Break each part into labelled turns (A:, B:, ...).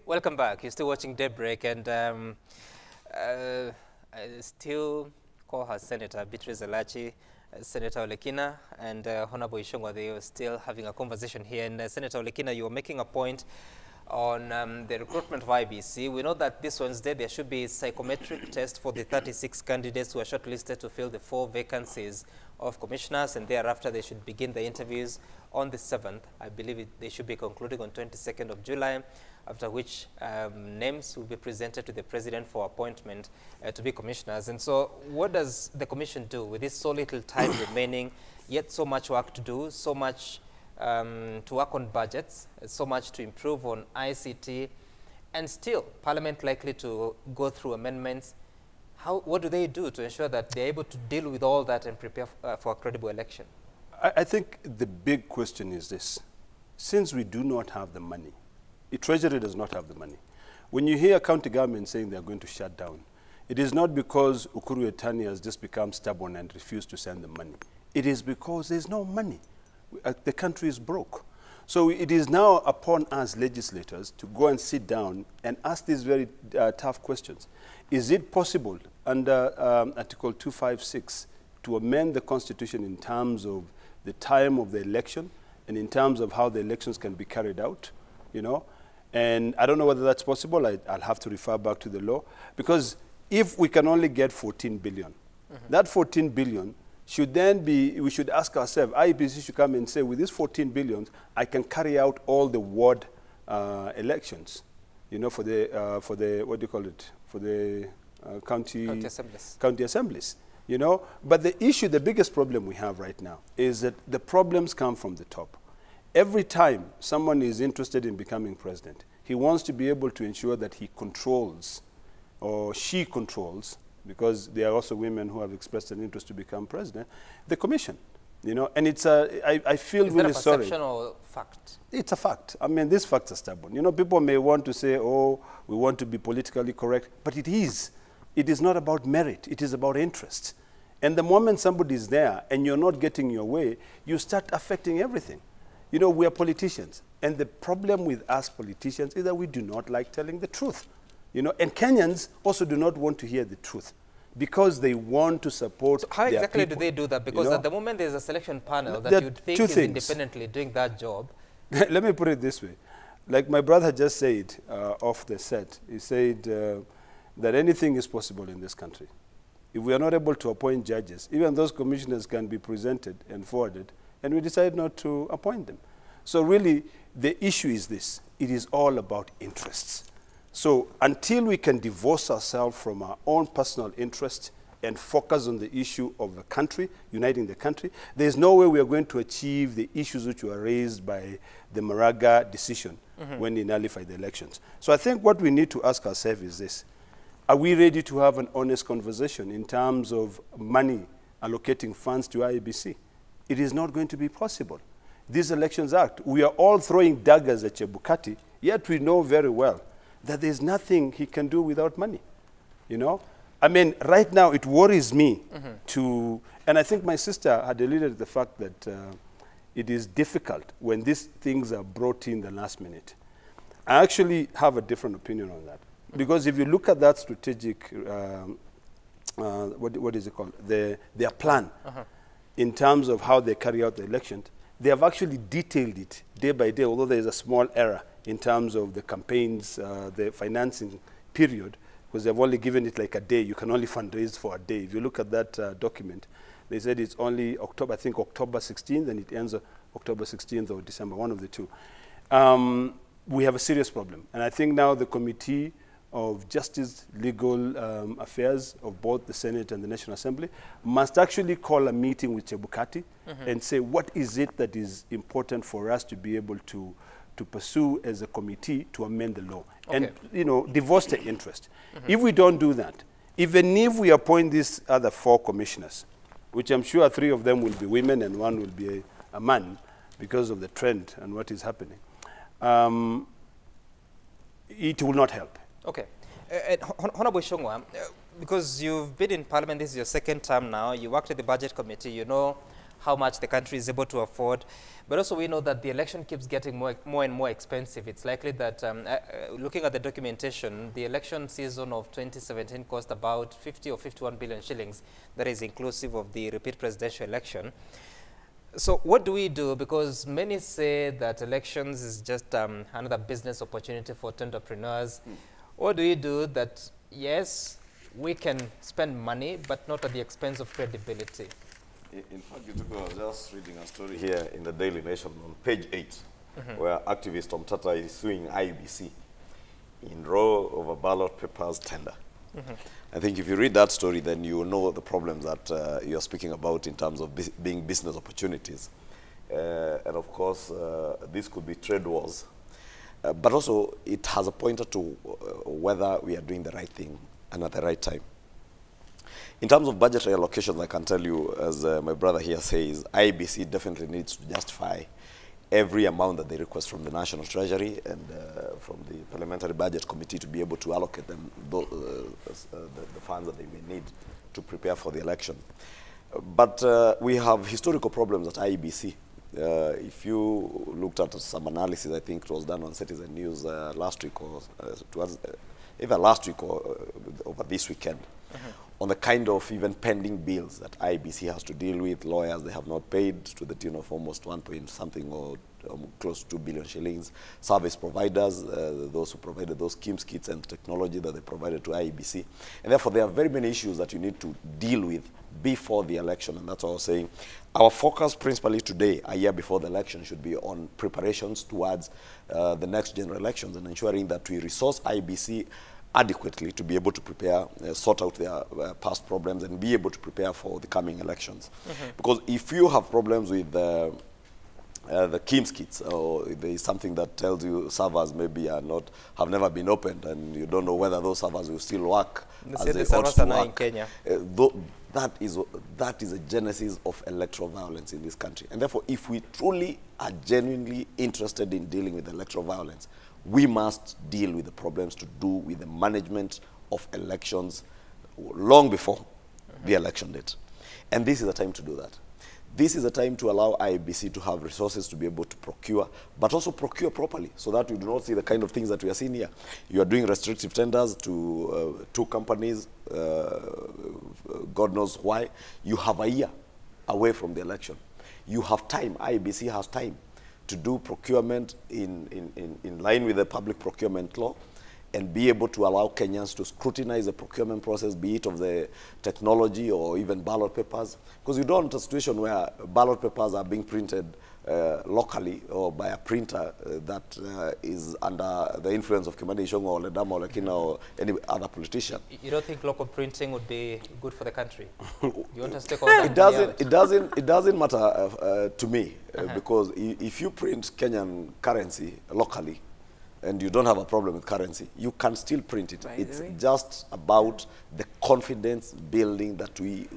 A: Welcome back. You're still watching Daybreak, and I still call her Senator Beatrice Elachi, Senator Olekina, and Honorable Ishongwa. They are still having a conversation here. And Senator Olekina, you were making a point on the recruitment of IEBC. We know that this Wednesday there should be a psychometric test for the 36 candidates who are shortlisted to fill the 4 vacancies of commissioners, and thereafter they should begin the interviews on the 7th. I believe they should be concluding on 22nd of July, after which names will be presented to the president for appointment to be commissioners. And so what does the commission do with this so little time remaining, yet so much work to do, so much to work on budgets, so much to improve on ICT, and still Parliament likely to go through amendments? What do they do to ensure that they're able to deal with all that and prepare for a credible election?
B: I think the big question is this. Since we do not have the money, the Treasury does not have the money. When you hear county government saying they're going to shut down, it is not because Ukuru Yatani has just become stubborn and refused to send them money. It is because there's no money. The country is broke. So it is now upon us legislators to go and sit down and ask these very tough questions. Is it possible under Article 256 to amend the Constitution in terms of the time of the election and in terms of how the elections can be carried out, you know? And I don't know whether that's possible. I'll have to refer back to the law. Because if we can only get 14 billion, that 14 billion should then be, we should ask ourselves, IEBC should come and say, with this 14 billion, I can carry out all the ward elections, you know, for the what do you call it, for the county assemblies, you know. But the issue, the biggest problem we have right now is that the problems come from the top. Every time someone is interested in becoming president, he wants to be able to ensure that he controls, or she controls, because there are also women who have expressed an interest to become president, the commission, you know. And it's I feel really sorry. Is that a perception
A: or fact?
B: It's a fact. I mean, these facts are stubborn. You know, people may want to say, oh, we want to be politically correct, but it is. It is not about merit. It is about interest. And the moment somebody is there and you're not getting your way, you start affecting everything. You know, we are politicians, and the problem with us politicians is that we do not like telling the truth. You know, and Kenyans also do not want to hear the truth because they want to support. So
A: how exactly
B: do
A: they do that? Because
B: you know,
A: at the moment there's a selection panel that you'd think is independently doing that job.
B: Let me put it this way. Like my brother just said off the set, he said that anything is possible in this country. If we are not able to appoint judges, even those commissioners can be presented and forwarded, and we decide not to appoint them. So really, the issue is this. It is all about interests. So until we can divorce ourselves from our own personal interests and focus on the issue of the country, uniting the country, there's no way we are going to achieve the issues which were raised by the Maraga decision when they nullified the elections. So I think what we need to ask ourselves is this. Are we ready to have an honest conversation in terms of money allocating funds to IEBC? It is not going to be possible. This Elections Act, we are all throwing daggers at Chebukati, yet we know very well that there's nothing he can do without money, you know? I mean, right now it worries me to, and I think my sister had alluded to the fact that it is difficult when these things are brought in the last minute. I actually have a different opinion on that. Because if you look at that strategic, what is it called, their plan, in terms of how they carry out the election, they have actually detailed it day by day, although there is a small error in terms of the campaigns, the financing period, because they've only given it like a day. You can only fundraise for a day. If you look at that document, they said it's only October, I think October 16th, and it ends October 16th or December, one of the two. We have a serious problem. And I think now the Committee of Justice, Legal Affairs of both the Senate and the National Assembly must actually call a meeting with Chebukati and say what is it that is important for us to be able to pursue as a committee to amend the law and, you know, divorce the interest. If we don't do that, even if we appoint these other 4 commissioners, which I'm sure 3 of them will be women and 1 will be a man because of the trend and what is happening, it will not help.
A: Okay. Honorable Ishongwa, because you've been in Parliament, this is your 2nd term now, you worked at the Budget Committee, you know how much the country is able to afford. But also we know that the election keeps getting more and more expensive. It's likely that, looking at the documentation, the election season of 2017 cost about 50 or 51 billion shillings. That is inclusive of the repeat presidential election. So what do we do? Because many say that elections is just another business opportunity for entrepreneurs. What do we do that, yes, we can spend money, but not at the expense of credibility?
C: In fact, I was just reading a story here in the Daily Nation on page 8, where activist Tom Tata is suing IEBC in row of a ballot papers tender. I think if you read that story, then you know the problems that you're speaking about in terms of being business opportunities. And of course, this could be trade wars. But also, it has a pointer to whether we are doing the right thing and at the right time. In terms of budgetary allocations, I can tell you, as my brother here says, IEBC definitely needs to justify every amount that they request from the National Treasury and from the Parliamentary Budget Committee to be able to allocate them the funds that they may need to prepare for the election. But we have historical problems at IEBC. If you looked at some analysis, I think it was done on Citizen News last week, or either last week or over this weekend, on the kind of even pending bills that IEBC has to deal with. Lawyers they have not paid to the tune of almost 1 point something or close to 2 billion shillings. Service providers, those who provided those schemes, kits and technology that they provided to IEBC. And therefore, there are very many issues that you need to deal with before the election. And that's what I was saying. Our focus principally today, a year before the election, should be on preparations towards the next general elections and ensuring that we resource IEBC adequately to be able to prepare, sort out their past problems and be able to prepare for the coming elections. Because if you have problems with the KIMS kits, or there is something that tells you servers maybe have never been opened and you don't know whether those servers will still work as they ought to work, in Kenya. That is a genesis of electoral violence in this country. And therefore, if we truly are genuinely interested in dealing with electoral violence, we must deal with the problems to do with the management of elections long before the election date. And this is a time to do that. This is a time to allow IEBC to have resources to be able to procure, but also procure properly, so that we do not see the kind of things that we are seeing here. You are doing restrictive tenders to 2 companies, God knows why. You have a year away from the election. You have time, IEBC has time to do procurement in line with the public procurement law and be able to allow Kenyans to scrutinize the procurement process, be it of the technology or even ballot papers. Because you don't want a situation where ballot papers are being printed locally or by a printer that is under the influence of Kimani Ichung'wah or Ledama or Lekina or any other politician.
A: You don't think local printing would be good for the country? You want us to take all that?
C: It doesn't matter to me because if you print Kenyan currency locally and you don't have a problem with currency, you can still print it. It's just about the confidence building that we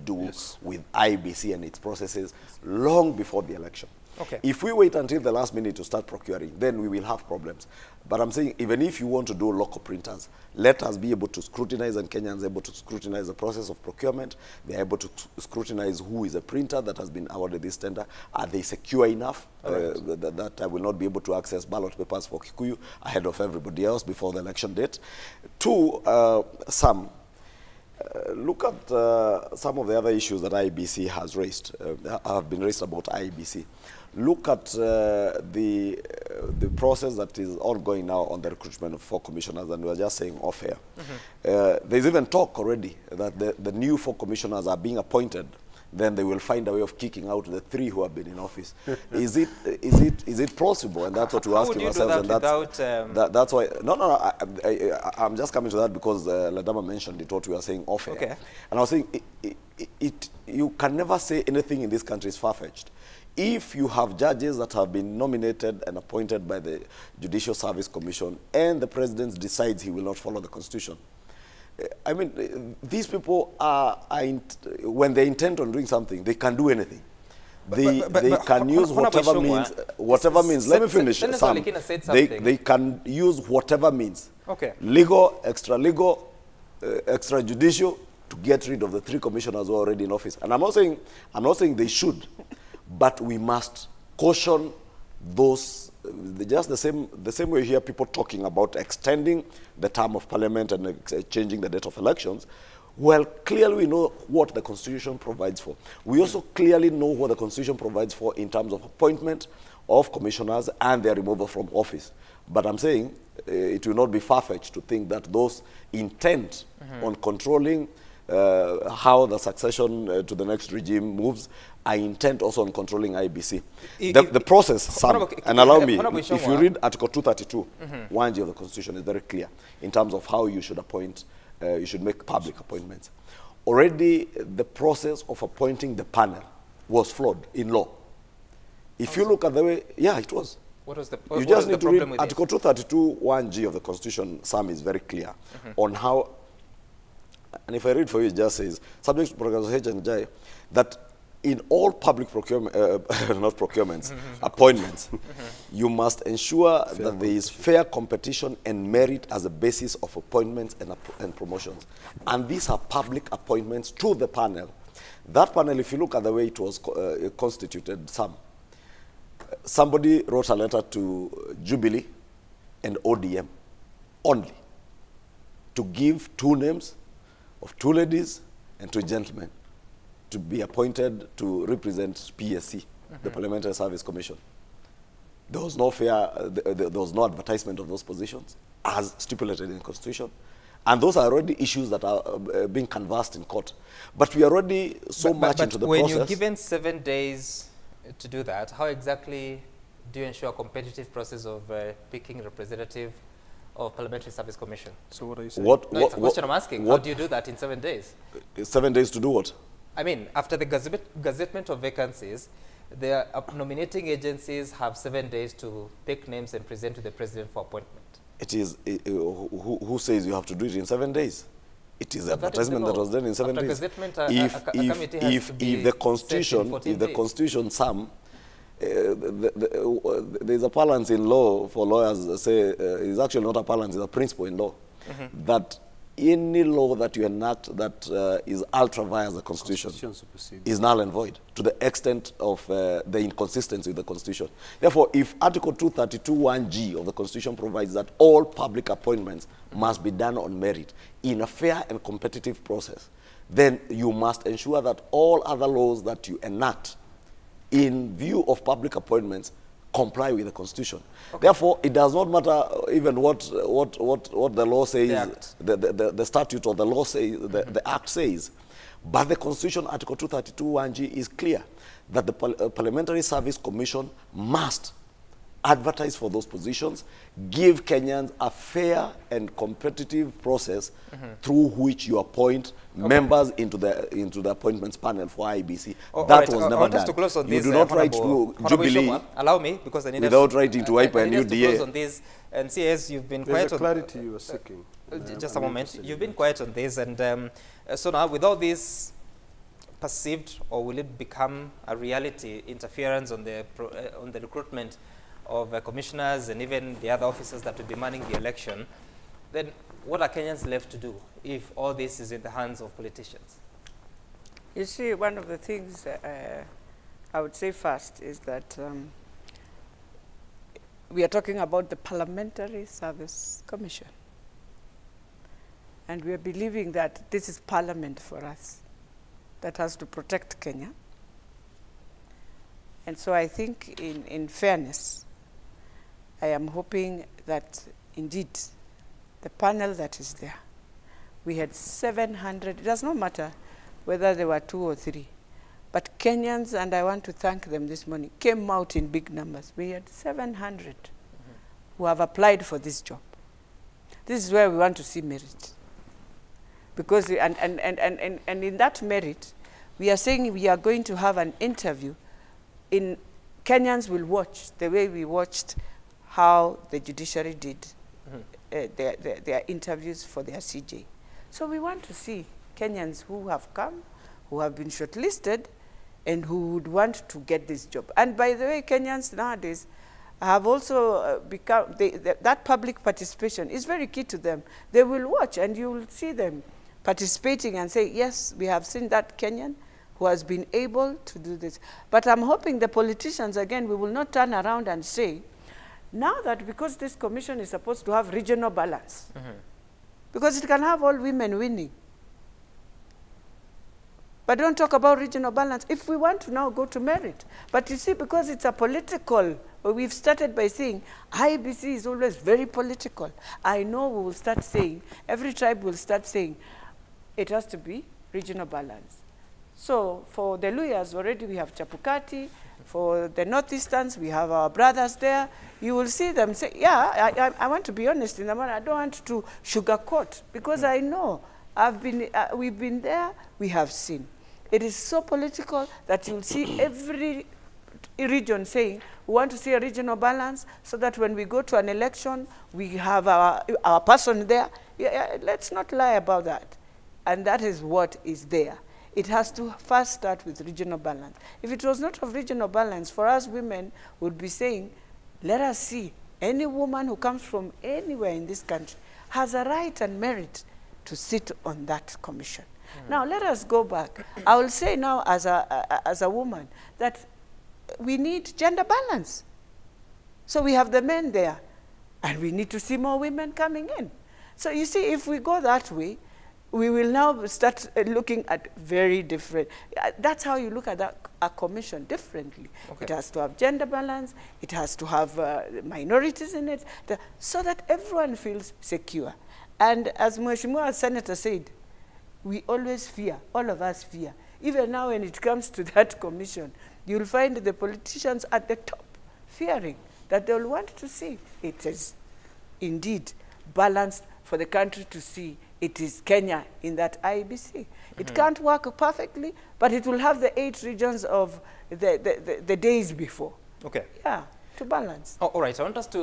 C: do with IEBC and its processes long before the election.
A: Okay.
C: If we wait until the last minute to start procuring, then we will have problems. But I'm saying, even if you want to do local printers, let us be able to scrutinize, and Kenyans able to scrutinize the process of procurement. They're able to scrutinize who is a printer that has been awarded this tender. Are they secure enough that I will not be able to access ballot papers for Kikuyu ahead of everybody else before the election date? 2, look at some of the other issues that IEBC has raised, have been raised about IEBC. Look at the process that is ongoing now on the recruitment of 4 commissioners, and we are just saying off air. There's even talk already that the new 4 commissioners are being appointed. Then they will find a way of kicking out the 3 who have been in office. Is it possible? And that's what we're asking ourselves. And that's why. No. I'm just coming to that because Ladama mentioned it. What we are saying off air.
A: Okay.
C: And I was saying, you can never say anything in this country is far-fetched. If you have judges that have been nominated and appointed by the Judicial Service Commission, and the president decides he will not follow the Constitution, I mean, these people when they intend on doing something, they can do anything. They can use whatever means. Let me finish. They can use whatever means.
A: Okay.
C: Legal, extra-legal, extrajudicial, to get rid of the 3 commissioners who are already in office. And I'm not saying they should, but we must caution those, just the same way you hear people talking about extending the term of parliament and changing the date of elections. Well, clearly we know what the Constitution provides for. We also clearly know what the Constitution provides for in terms of appointment of commissioners and their removal from office. But I'm saying it will not be far-fetched to think that those intent on controlling how the succession to the next regime moves are intent also on controlling IEBC. The process, Sam, and allow me, if you read Article 232, 1G of the Constitution, is very clear in terms of how you should appoint, you should make public appointments. Already, the process of appointing the panel was flawed in law. If you look at the way, yeah, it was.
A: What was the
C: You just need to read Article 232, 1G of the Constitution, Sam, is very clear on how, and if I read for you, it just says, subject to Professor H and J, that in all public procurement, not procurements, appointments, you must ensure that there is fair competition and merit as a basis of appointments and promotions. And these are public appointments to the panel. That panel, if you look at the way it was constituted, somebody wrote a letter to Jubilee and ODM only to give 2 names of 2 ladies and 2 gentlemen to be appointed to represent PSC, the Parliamentary Service Commission. There was no there was no advertisement of those positions as stipulated in the Constitution. And those are already issues that are being canvassed in court. But we are already much into the process.
A: When you're given 7 days to do that, how exactly do you ensure a competitive process of picking representative of Parliamentary Service Commission?
B: So what are you saying?
A: It's a question I'm asking. How do you do that in 7 days?
C: 7 days to do what?
A: I mean, after the gazettement of vacancies, the nominating agencies have 7 days to pick names and present to the president for appointment.
C: It is, who says you have to do it in 7 days? It is advertisement that was done in 7 days. If the Constitution, Sam, there's a balance in law for lawyers say, it's actually not a balance, it's a principle in law, that any law that you enact that is ultra vires the Constitution is null and void to the extent of the inconsistency with the Constitution. Therefore, if Article 232 1G of the Constitution provides that all public appointments must be done on merit in a fair and competitive process, then you must ensure that all other laws that you enact in view of public appointments comply with the Constitution. Okay. Therefore, it does not matter even what the law says, the statute or the law says, the Act says. But the Constitution, Article 232 1G, is clear that the Parliamentary Service Commission must advertise for those positions, give Kenyans a fair and competitive process through which you appoint members into the appointments panel for IEBC. That was never done. To close on you this, do not write to Jubilee.
A: Allow me, because I need
C: without writing to IPA and UDA.
A: To close on this, and CS, you've been quiet on
B: clarity you were seeking.
A: Just a moment. You've been quiet on this, and so now with all this perceived, or will it become a reality, interference on the recruitment of commissioners and even the other officers that will be manning the election, then what are Kenyans left to do if all this is in the hands of politicians?
D: You see, one of the things I would say first is that we are talking about the Parliamentary Service Commission. And we are believing that this is Parliament for us that has to protect Kenya. And so I think in fairness, I am hoping that indeed the panel that is there, we had 700, it does not matter whether there were 2 or 3, but Kenyans, and I want to thank them this morning, came out in big numbers. We had 700 who have applied for this job. This is where we want to see merit. Because, and in that merit, we are saying we are going to have an interview. Kenyans will watch the way we watched how the judiciary did their interviews for their CJ. So we want to see Kenyans who have come, who have been shortlisted, and who would want to get this job. And by the way, Kenyans nowadays have also become, that public participation is very key to them. They will watch and you will see them participating and say, yes, we have seen that Kenyan who has been able to do this. But I'm hoping the politicians, again, we will not turn around and say, now that because this commission is supposed to have regional balance, because it can have all women winning. But don't talk about regional balance if we want to now go to merit. But you see, because it's a political, we've started by saying IEBC is always very political. I know we will start saying, every tribe will start saying, it has to be regional balance. So for the Luyas, already we have Chapukati. For the Northeasterns, we have our brothers there. You will see them say, yeah, I want to be honest in the matter. I don't want to sugarcoat, because I know we've been there, we have seen. It is so political that you'll see every region saying, we want to see a regional balance so that when we go to an election, we have our person there. Yeah, let's not lie about that. And that is what is there. It has to first start with regional balance. If it was not of regional balance, for us women would be saying, let us see, any woman who comes from anywhere in this country has a right and merit to sit on that commission. Now, let us go back. I will say now as a woman that we need gender balance. So we have the men there, and we need to see more women coming in. So you see, if we go that way, we will now start looking at very different. That's how you look at a commission differently. Okay. It has to have gender balance. It has to have minorities in it, so that everyone feels secure. And as Mheshimiwa Senator said, we always fear, all of us fear. Even now when it comes to that commission, you'll find the politicians at the top fearing that they'll want to see it is indeed balanced for the country to see it is Kenya in that IEBC. It can't work perfectly, but it will have the 8 regions of the days before.
A: Okay.
D: Yeah, to balance.
A: Oh, all right, I want us to